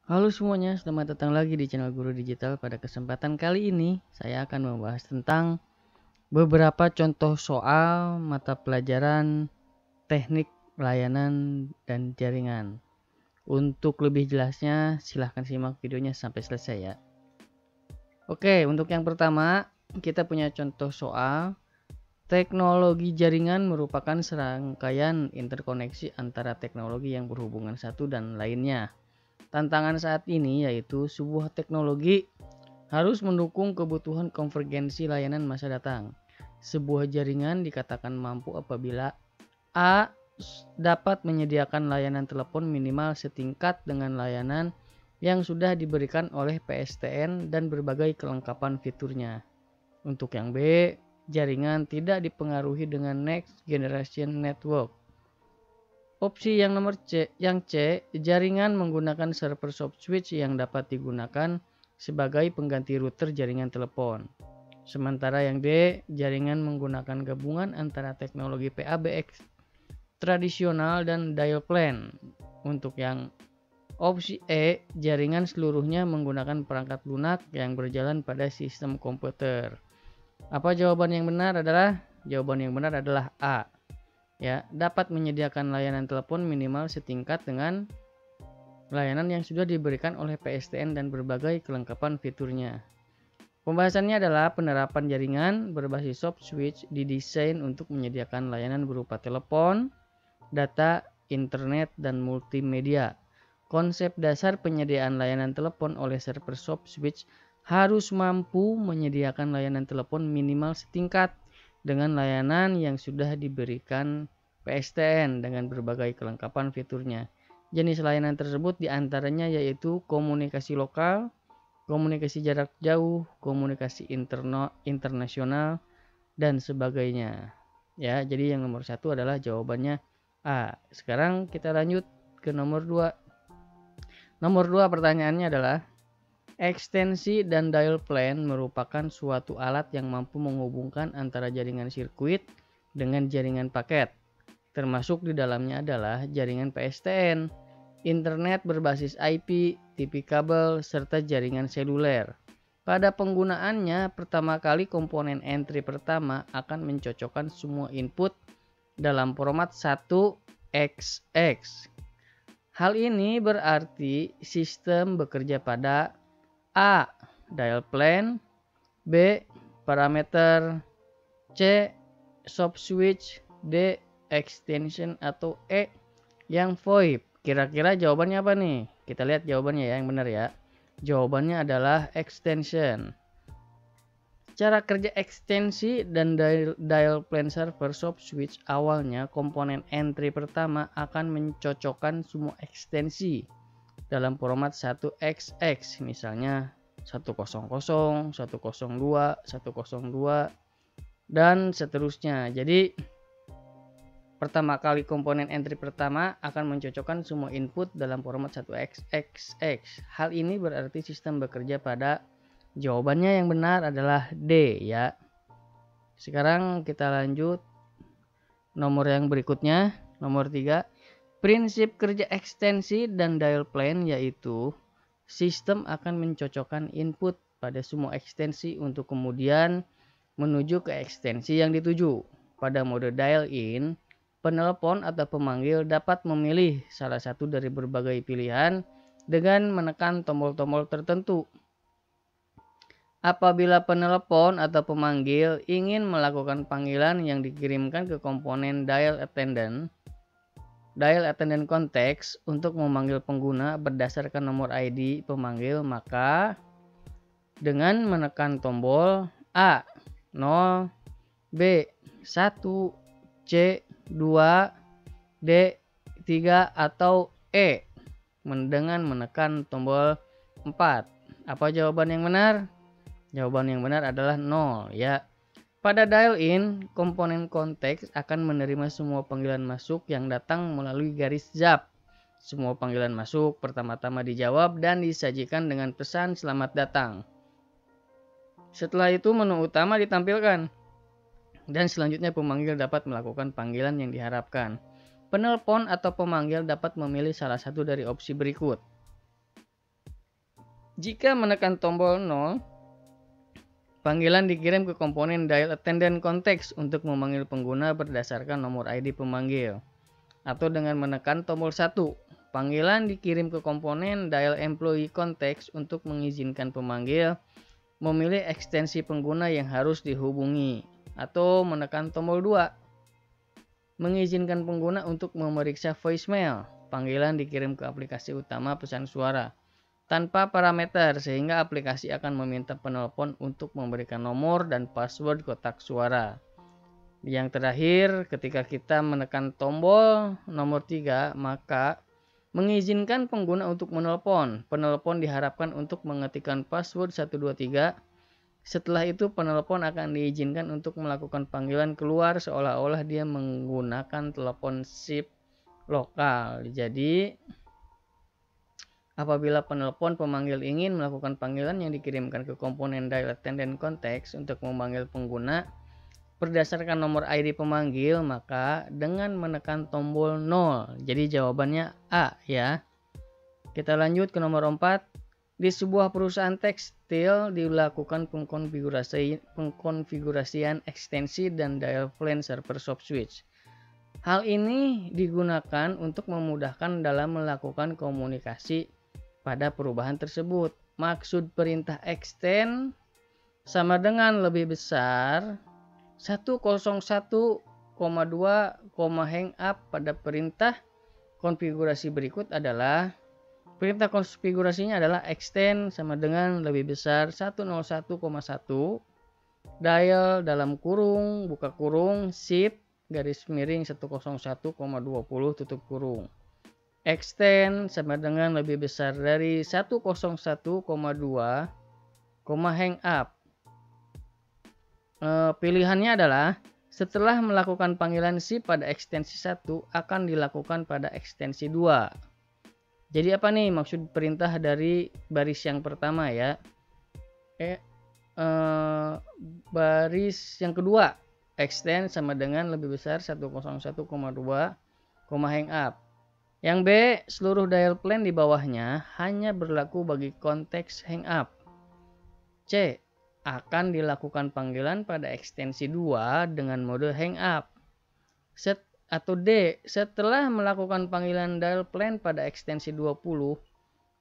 Halo semuanya, selamat datang lagi di channel Guru Digital. Pada kesempatan kali ini, saya akan membahas tentang beberapa contoh soal mata pelajaran teknik layanan dan jaringan. Untuk lebih jelasnya, silahkan simak videonya sampai selesai ya. Oke, untuk yang pertama, kita punya contoh soal teknologi jaringan merupakan serangkaian interkoneksi antara teknologi yang berhubungan satu dan lainnya. Tantangan saat ini yaitu sebuah teknologi harus mendukung kebutuhan konvergensi layanan masa datang. Sebuah jaringan dikatakan mampu apabila A. dapat menyediakan layanan telepon minimal setingkat dengan layanan yang sudah diberikan oleh PSTN dan berbagai kelengkapan fiturnya. Untuk yang B, jaringan tidak dipengaruhi dengan Next Generation Network. Opsi yang nomor C, jaringan menggunakan server soft switch yang dapat digunakan sebagai pengganti router jaringan telepon. Sementara yang D, jaringan menggunakan gabungan antara teknologi PABX tradisional dan dial plan. Untuk yang opsi E, jaringan seluruhnya menggunakan perangkat lunak yang berjalan pada sistem komputer. Apa jawaban yang benar adalah? Jawaban yang benar adalah A. Ya, dapat menyediakan layanan telepon minimal setingkat dengan layanan yang sudah diberikan oleh PSTN dan berbagai kelengkapan fiturnya. Pembahasannya adalah penerapan jaringan berbasis soft switch didesain untuk menyediakan layanan berupa telepon, data, internet, dan multimedia. Konsep dasar penyediaan layanan telepon oleh server soft switch harus mampu menyediakan layanan telepon minimal setingkat dengan layanan yang sudah diberikan PSTN dengan berbagai kelengkapan fiturnya. Jenis layanan tersebut diantaranya yaitu komunikasi lokal, komunikasi jarak jauh, komunikasi internasional, dan sebagainya. Ya, jadi yang nomor 1 adalah jawabannya A. Sekarang kita lanjut ke nomor 2. Nomor 2 pertanyaannya adalah ekstensi dan dial plan merupakan suatu alat yang mampu menghubungkan antara jaringan sirkuit dengan jaringan paket. Termasuk di dalamnya adalah jaringan PSTN, internet berbasis IP, TV kabel, serta jaringan seluler. Pada penggunaannya, pertama kali komponen entry pertama akan mencocokkan semua input dalam format 1XX. Hal ini berarti sistem bekerja pada A. dial plan, B. parameter, C. soft switch, D. extension, atau E. yang VoIP. Kira-kira jawabannya apa nih? Kita lihat jawabannya ya, yang benar ya. Jawabannya adalah extension. Cara kerja ekstensi dan dial plan server soft switch awalnya komponen entry pertama akan mencocokkan semua ekstensi dalam format 1XX, misalnya 100, 102, 102, dan seterusnya. Jadi pertama kali komponen entry pertama akan mencocokkan semua input dalam format 1XX. Hal ini berarti sistem bekerja pada jawabannya yang benar adalah D ya. Sekarang kita lanjut nomor yang berikutnya, nomor 3. Prinsip kerja ekstensi dan dial plan yaitu sistem akan mencocokkan input pada semua ekstensi untuk kemudian menuju ke ekstensi yang dituju. Pada mode dial in, penelepon atau pemanggil dapat memilih salah satu dari berbagai pilihan dengan menekan tombol-tombol tertentu. Apabila penelepon atau pemanggil ingin melakukan panggilan yang dikirimkan ke komponen dial attendant konteks untuk memanggil pengguna berdasarkan nomor ID pemanggil, maka dengan menekan tombol A 0, B 1, C 2, D 3, atau E dengan menekan tombol 4. Apa jawaban yang benar? Jawaban yang benar adalah 0 ya. Pada dial in, komponen konteks akan menerima semua panggilan masuk yang datang melalui garis ZAP. Semua panggilan masuk pertama-tama dijawab dan disajikan dengan pesan selamat datang. Setelah itu menu utama ditampilkan dan selanjutnya pemanggil dapat melakukan panggilan yang diharapkan. Penelpon atau pemanggil dapat memilih salah satu dari opsi berikut. Jika menekan tombol 0, panggilan dikirim ke komponen dial attendant context untuk memanggil pengguna berdasarkan nomor ID pemanggil. Atau dengan menekan tombol 1, panggilan dikirim ke komponen dial employee context untuk mengizinkan pemanggil memilih ekstensi pengguna yang harus dihubungi. Atau menekan tombol 2, mengizinkan pengguna untuk memeriksa voicemail. Panggilan dikirim ke aplikasi utama pesan suara tanpa parameter, sehingga aplikasi akan meminta penelpon untuk memberikan nomor dan password kotak suara. Yang terakhir, ketika kita menekan tombol nomor 3, maka mengizinkan pengguna untuk menelpon. Penelpon diharapkan untuk mengetikkan password 123. Setelah itu, penelpon akan diizinkan untuk melakukan panggilan keluar seolah-olah dia menggunakan telepon SIP lokal. Jadi, apabila penelpon pemanggil ingin melakukan panggilan yang dikirimkan ke komponen dial attendant context untuk memanggil pengguna berdasarkan nomor ID pemanggil, maka dengan menekan tombol 0. Jadi jawabannya A ya. Kita lanjut ke nomor 4. Di sebuah perusahaan tekstil dilakukan pengkonfigurasian ekstensi dan dial plan server soft switch. Hal ini digunakan untuk memudahkan dalam melakukan komunikasi pada perubahan tersebut. Maksud perintah extend sama dengan lebih besar 101,2, hang up pada perintah konfigurasi berikut adalah perintah konfigurasinya adalah extend sama dengan lebih besar 101,1 dial dalam kurung buka kurung shift garis miring 101,20 tutup kurung. Extend sama dengan lebih besar dari 101,2, hang up. Pilihannya adalah setelah melakukan panggilan shift pada ekstensi 1 akan dilakukan pada ekstensi 2. Jadi apa nih maksud perintah dari baris yang pertama ya? Baris yang kedua, extend sama dengan lebih besar 101,2, hang up. Yang B, seluruh dial plan di bawahnya hanya berlaku bagi konteks hang up. C, akan dilakukan panggilan pada ekstensi 2 dengan mode hang up. Atau D, setelah melakukan panggilan dial plan pada ekstensi 20,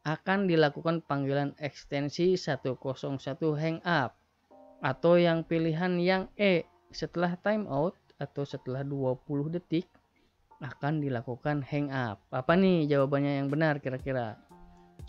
akan dilakukan panggilan ekstensi 101 hang up. Atau yang pilihan yang E, setelah timeout atau setelah 20 detik, akan dilakukan hang up. Apa nih jawabannya yang benar kira-kira?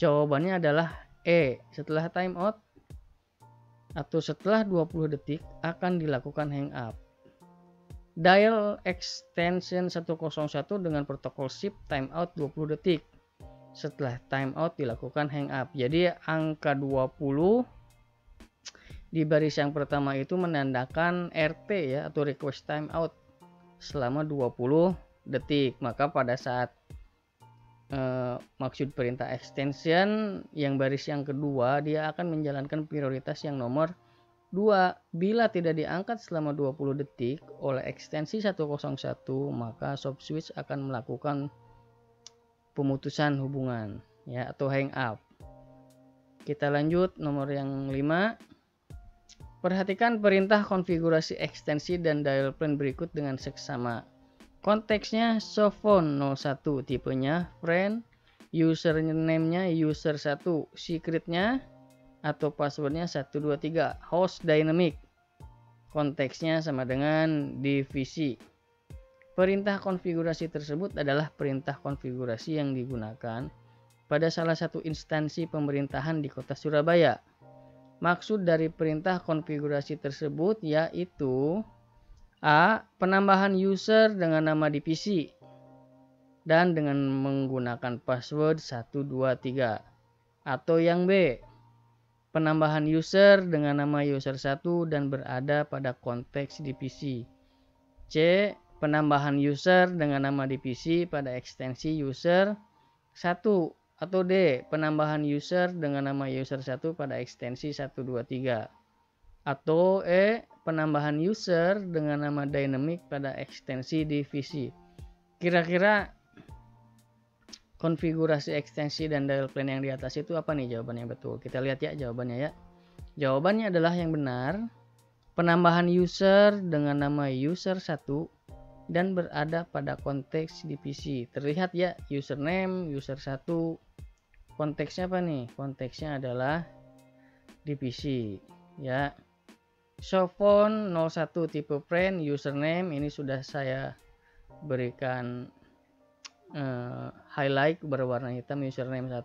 Jawabannya adalah E, setelah timeout atau setelah 20 detik akan dilakukan hang up. Dial extension 101 dengan protokol shift timeout 20 detik. Setelah timeout dilakukan hang up. Jadi angka 20 di baris yang pertama itu menandakan RT ya, atau request timeout selama 20 detik. Maka pada saat maksud perintah extension yang baris yang kedua, dia akan menjalankan prioritas yang nomor 2. Bila tidak diangkat selama 20 detik oleh ekstensi 101, maka soft switch akan melakukan pemutusan hubungan ya, atau hang up. Kita lanjut nomor yang 5. Perhatikan perintah konfigurasi ekstensi dan dial plan berikut dengan seksama. Konteksnya softphone 01, tipenya friend, username-nya user1, secretnya atau passwordnya 123, host dynamic. Konteksnya sama dengan divisi. Perintah konfigurasi tersebut adalah perintah konfigurasi yang digunakan pada salah satu instansi pemerintahan di kota Surabaya. Maksud dari perintah konfigurasi tersebut yaitu A. Penambahan user dengan nama divisi dan dengan menggunakan password 123. Atau yang B. Penambahan user dengan nama user1 dan berada pada konteks divisi. C. Penambahan user dengan nama divisi pada ekstensi user 1. Atau D. Penambahan user dengan nama user1 pada ekstensi 123. Atau E. Penambahan user dengan nama dynamic pada ekstensi divisi. Kira-kira konfigurasi ekstensi dan dial plan yang di atas itu apa nih jawabannya betul? Kita lihat ya jawabannya ya. Jawabannya adalah yang benar. Penambahan user dengan nama user 1 dan berada pada konteks di PC. Terlihat ya username user 1. Konteksnya apa nih? Konteksnya adalah di PC ya. Sophone 01 tipe friend username ini sudah saya berikan highlight berwarna hitam username 1,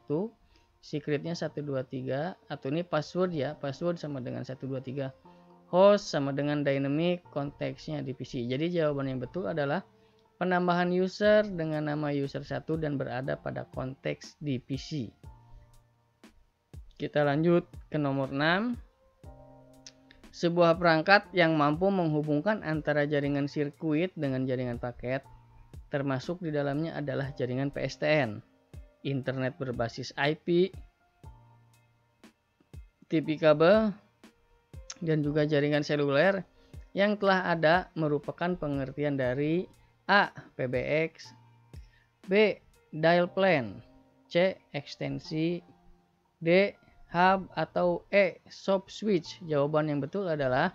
secretnya 123 atau ini password ya, password sama dengan 123, host sama dengan dynamic, konteksnya di PC. Jadi jawaban yang betul adalah penambahan user dengan nama user 1 dan berada pada konteks di PC. Kita lanjut ke nomor 6. Sebuah perangkat yang mampu menghubungkan antara jaringan sirkuit dengan jaringan paket, termasuk di dalamnya adalah jaringan PSTN, internet berbasis IP, TV kabel, dan juga jaringan seluler yang telah ada merupakan pengertian dari A. PBX, B. Dial plan, C. Ekstensi, D. Hub, atau E. Soft switch. Jawaban yang betul adalah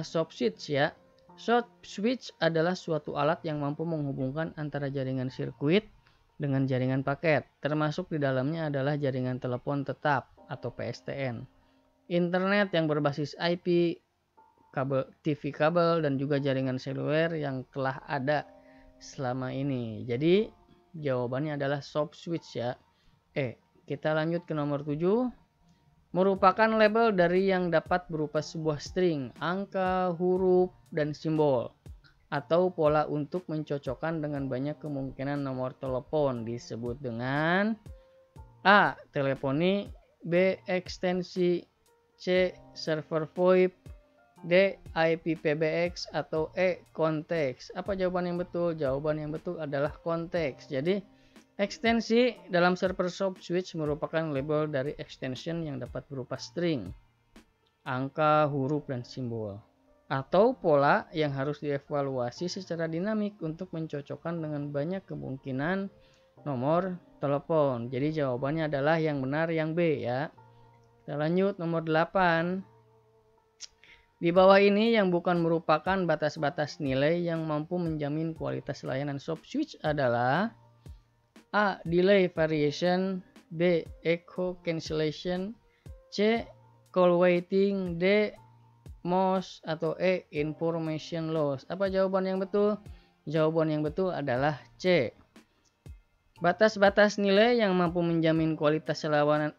soft switch ya. Soft switch adalah suatu alat yang mampu menghubungkan antara jaringan sirkuit dengan jaringan paket, termasuk di dalamnya adalah jaringan telepon tetap atau PSTN, internet yang berbasis IP, kabel TV kabel, dan juga jaringan seluler yang telah ada selama ini. Jadi jawabannya adalah soft switch ya. Kita lanjut ke nomor 7. Merupakan label dari yang dapat berupa sebuah string, angka, huruf, dan simbol, atau pola untuk mencocokkan dengan banyak kemungkinan nomor telepon, disebut dengan A. Teleponi, B. Ekstensi, C. Server VoIP, D. IP PBX, atau E. Konteks. Apa jawaban yang betul? Jawaban yang betul adalah konteks. Jadi ekstensi dalam server soft switch merupakan label dari extension yang dapat berupa string, angka, huruf, dan simbol, atau pola yang harus dievaluasi secara dinamik untuk mencocokkan dengan banyak kemungkinan nomor telepon. Jadi jawabannya adalah yang benar yang B ya. Kita lanjut nomor 8. Di bawah ini yang bukan merupakan batas-batas nilai yang mampu menjamin kualitas layanan soft switch adalah A. Delay variation, B. Echo cancellation, C. Call waiting, D. MOS, atau E. Information loss. Apa jawaban yang betul? Jawaban yang betul adalah C. Batas-batas nilai yang mampu menjamin kualitas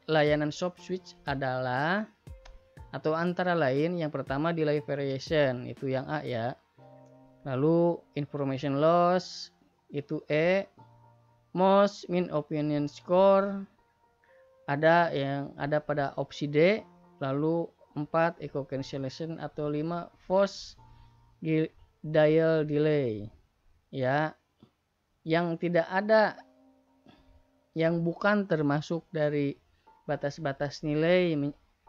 layanan soft switch adalah atau antara lain yang pertama delay variation, itu yang A ya. Lalu information loss itu E. MOS mean opinion score ada yang ada pada opsi D. Lalu 4 echo cancellation atau 5 force dial delay ya. Yang tidak ada, yang bukan termasuk dari batas-batas nilai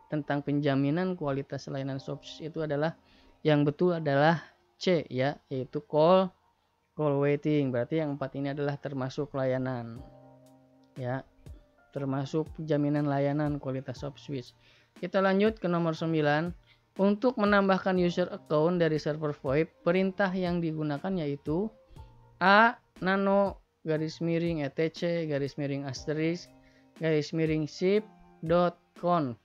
tentang penjaminan kualitas layanan soft switch itu adalah yang betul adalah C ya, yaitu call waiting. Berarti yang 4 ini adalah termasuk layanan ya, termasuk jaminan layanan kualitas soft switch. Kita lanjut ke nomor 9. Untuk menambahkan user account dari server VoIP, perintah yang digunakan yaitu A. Nano _etc ** ship.conf,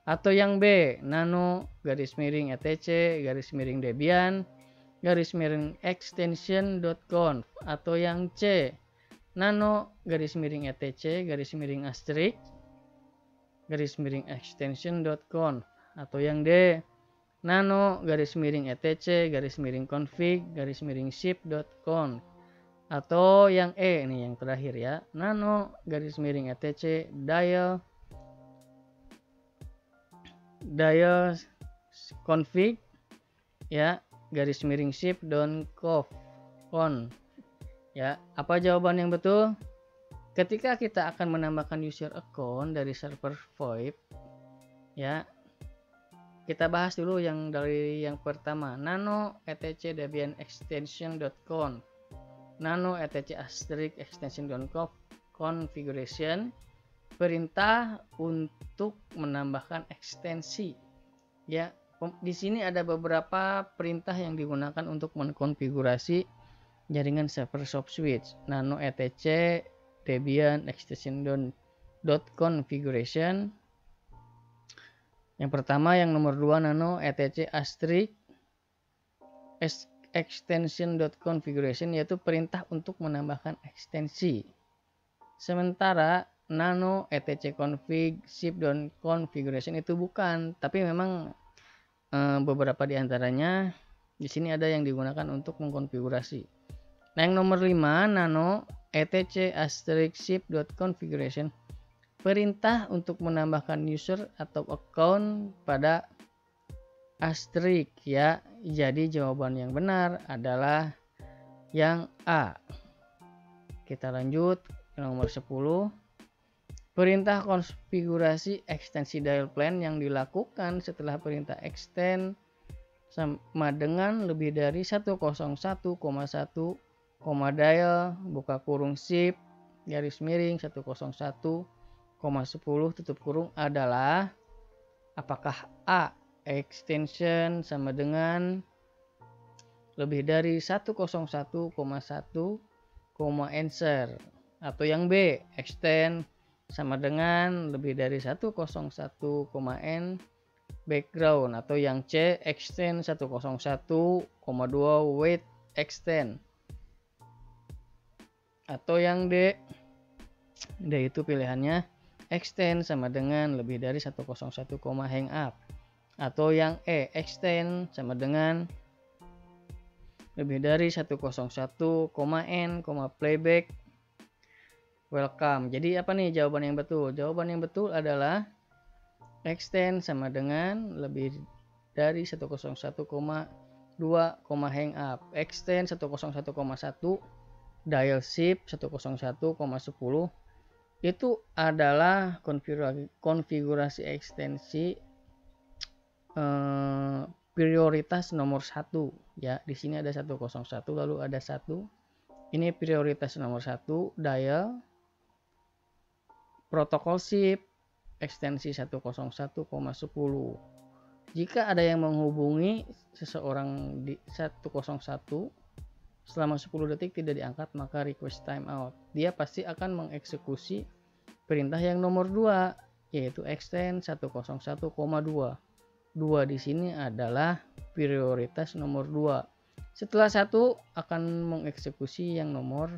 atau yang B. Nano _etc ** Debian *extension.conf, atau yang C. Nano _etc * extension.conf, atau yang D. Nano _etc config *ship.conf, atau yang E nih yang terakhir ya. Nano _etc dial config ya *ship.conf ya. Apa jawaban yang betul? Ketika kita akan menambahkan user account dari server VoIP ya, kita bahas dulu yang dari yang pertama, nano etc debian extension.conf, nano etc * extension.conf, configuration, perintah untuk menambahkan ekstensi. Ya, di sini ada beberapa perintah yang digunakan untuk mengkonfigurasi jaringan server soft switch. Nano etc debian extension.configuration. Yang pertama, yang nomor 2, nano etc asterisk extension.configuration, yaitu perintah untuk menambahkan ekstensi. Sementara nano etc config ship.configuration itu bukan, tapi memang beberapa di antaranya di sini ada yang digunakan untuk mengkonfigurasi. Nah, yang nomor 5, nano etc asterisk ship.configuration, perintah untuk menambahkan user atau account pada asterisk ya. Jadi jawaban yang benar adalah yang A. Kita lanjut ke nomor 10. Perintah konfigurasi ekstensi dial plan yang dilakukan setelah perintah extend sama dengan lebih dari 101,1, dial buka kurung ship garis miring 101,10 tutup kurung adalah apakah A, extension sama dengan lebih dari 101,1, answer, atau yang B, extend sama dengan lebih dari 101, n background, atau yang C, extend 101,2 wait extend, atau yang D itu pilihannya extend sama dengan lebih dari 101, hang up, atau yang E, extend sama dengan lebih dari 101, n, playback welcome. Jadi apa nih jawaban yang betul? Jawaban yang betul adalah extend sama dengan lebih dari 101,2, hang up, extend 101,1, dial shift 101,10 itu adalah konfigurasi ekstensi prioritas nomor 1 ya. Di sini ada 101 lalu ada 1. Ini prioritas nomor 1, dial protokol shift ekstensi 101,10. Jika ada yang menghubungi seseorang di 101 selama 10 detik tidak diangkat, maka request timeout. Dia pasti akan mengeksekusi perintah yang nomor 2 yaitu extend 101,2. 2 di sini adalah prioritas nomor 2. Setelah 1 akan mengeksekusi yang nomor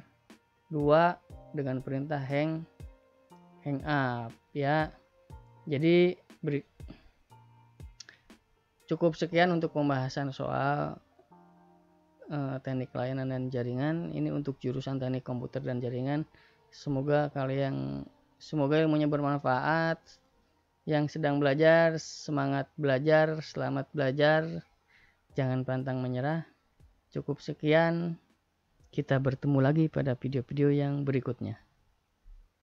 2 dengan perintah hang up ya. Jadi cukup sekian untuk pembahasan soal teknik layanan dan jaringan. Ini untuk jurusan teknik komputer dan jaringan. Semoga ilmunya bermanfaat. Yang sedang belajar, semangat belajar, selamat belajar, jangan pantang menyerah. Cukup sekian, kita bertemu lagi pada video-video yang berikutnya.